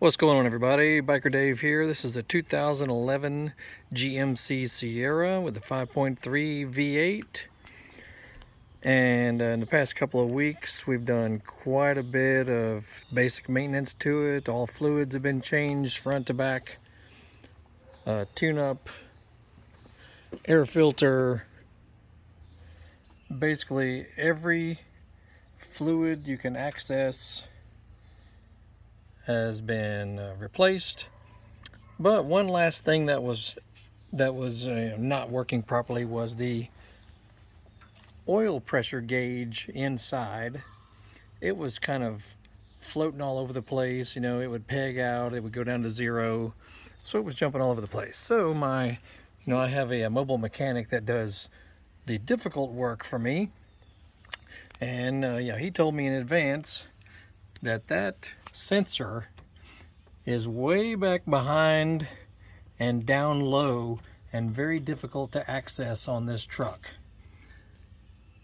What's going on, everybody? Biker Dave here. This is a 2011 GMC Sierra with a 5.3 V8. And in the past couple of weeks, we've done quite a bit of basic maintenance to it. All fluids have been changed front to back. Tune-up, air filter. Basically, every fluid you can access has been replaced, but one last thing that was not working properly was the oil pressure gauge inside. It was kind of floating all over the place. You know, it would peg out, it would go down to zero, so it was jumping all over the place. So I have a mobile mechanic that does the difficult work for me, and he told me in advance that sensor is way back behind and down low and very difficult to access on this truck.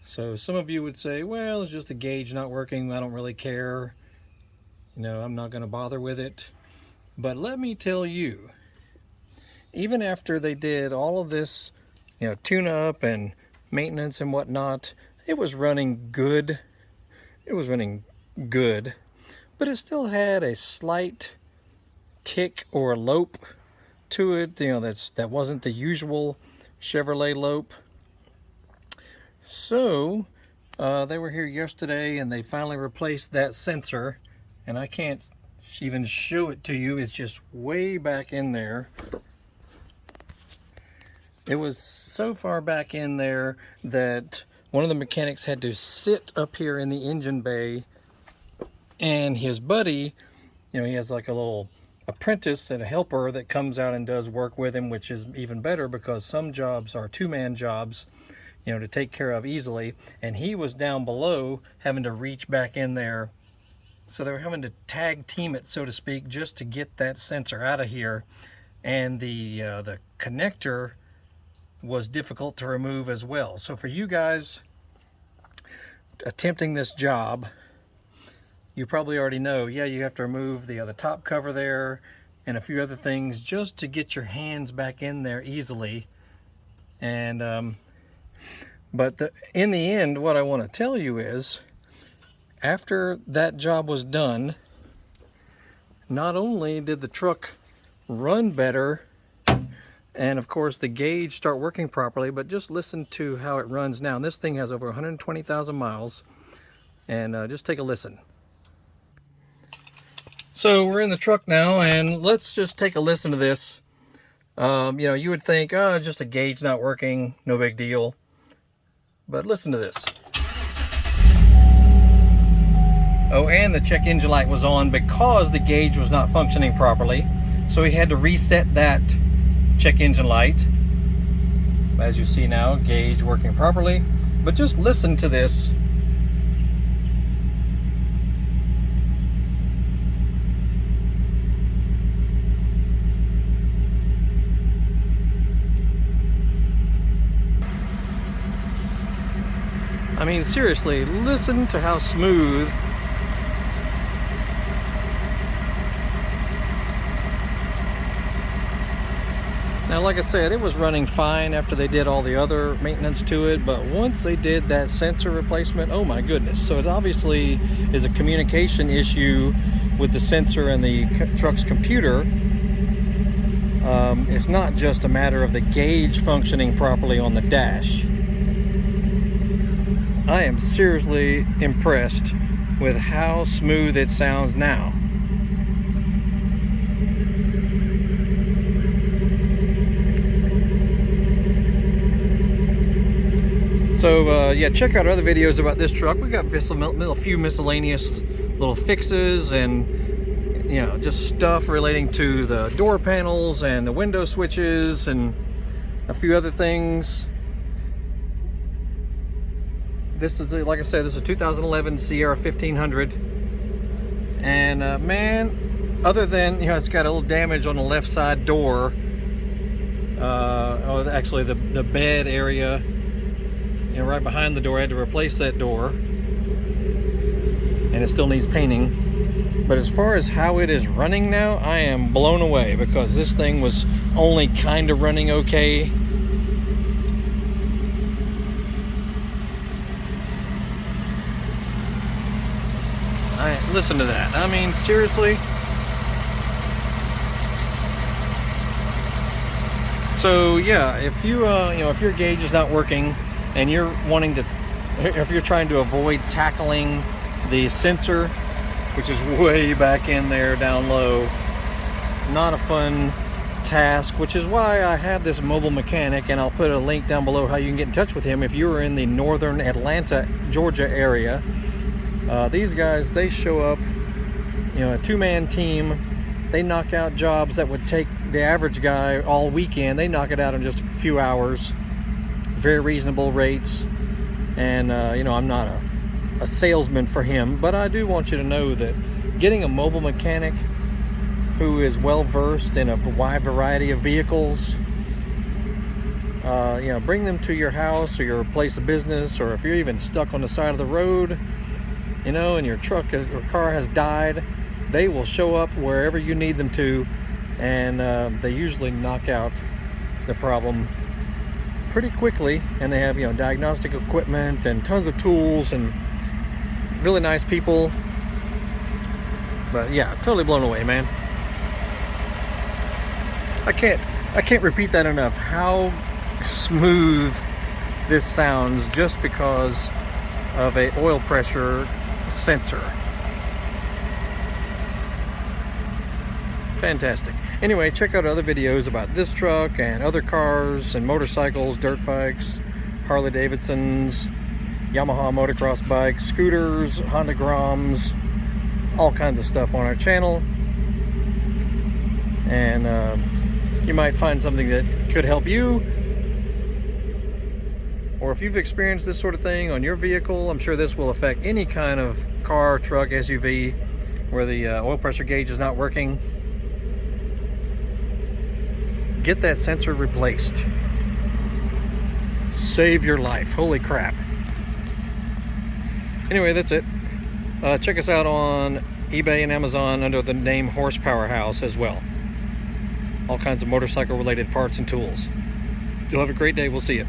So some of you would say, well, it's just a gauge not working, I don't really care, I'm not going to bother with it. But let me tell you, even after they did all of this tune-up and maintenance and whatnot, it was running good. But it still had a slight tick or lope to it, that wasn't the usual Chevrolet lope. So they were here yesterday and they finally replaced that sensor, and I can't even show it to you. It's just way back in there. It was so far back in there that one of the mechanics had to sit up here in the engine bay, and his buddy, he has like a little apprentice and a helper that comes out and does work with him, which is even better because some jobs are two-man jobs, to take care of easily. And he was down below having to reach back in there. So they were having to tag team it, so to speak, just to get that sensor out of here. And the connector was difficult to remove as well. So for you guys attempting this job, you probably already know, you have to remove the top cover there and a few other things just to get your hands back in there easily. And but in the end, what I want to tell you is, after that job was done, not only did the truck run better and of course the gauge start working properly, but just listen to how it runs now. And this thing has over 120,000 miles, and just take a listen. So we're in the truck now, and let's just take a listen to this. You would think, oh, just a gauge not working, no big deal. But listen to this. Oh, and the check engine light was on because the gauge was not functioning properly. So he had to reset that check engine light. As you see now, gauge working properly. But just listen to this. I mean, seriously, listen to how smooth. Now, like I said, it was running fine after they did all the other maintenance to it, but once they did that sensor replacement, oh my goodness. So it obviously is a communication issue with the sensor and the truck's computer. It's not just a matter of the gauge functioning properly on the dash. I am seriously impressed with how smooth it sounds now. So check out other videos about this truck. We got a few miscellaneous little fixes and just stuff relating to the door panels and the window switches and a few other things. This is, like I said, this is a 2011 Sierra 1500, and man, other than it's got a little damage on the left side door, actually the bed area, right behind the door. I had to replace that door, and it still needs painting. But as far as how it is running now, I am blown away, because this thing was only kind of running okay. Listen to that. I mean, seriously. So yeah, if you if your gauge is not working and you're wanting to, if you're trying to avoid tackling the sensor, which is way back in there down low, not a fun task, which is why I have this mobile mechanic, and I'll put a link down below how you can get in touch with him if you are in the northern Atlanta, Georgia area. These guys, they show up, a two-man team. They knock out jobs that would take the average guy all weekend. They knock it out in just a few hours. Very reasonable rates. And I'm not a salesman for him, but I do want you to know that getting a mobile mechanic who is well versed in a wide variety of vehicles, bring them to your house or your place of business, or if you're even stuck on the side of the road, and your car has died, they will show up wherever you need them to, and they usually knock out the problem pretty quickly. And they have diagnostic equipment and tons of tools, and really nice people. But yeah, totally blown away, man. I can't repeat that enough, how smooth this sounds, just because of a oil pressure sensor. Fantastic. Anyway, check out other videos about this truck and other cars and motorcycles, dirt bikes, Harley Davidsons, Yamaha motocross bikes, scooters, Honda Groms, all kinds of stuff on our channel. And you might find something that could help you. Or if you've experienced this sort of thing on your vehicle, I'm sure this will affect any kind of car, truck, SUV where the oil pressure gauge is not working. Get that sensor replaced. Save your life. Holy crap. Anyway, that's it. Check us out on eBay and Amazon under the name Horsepower House as well. All kinds of motorcycle related parts and tools. You'll have a great day. We'll see you.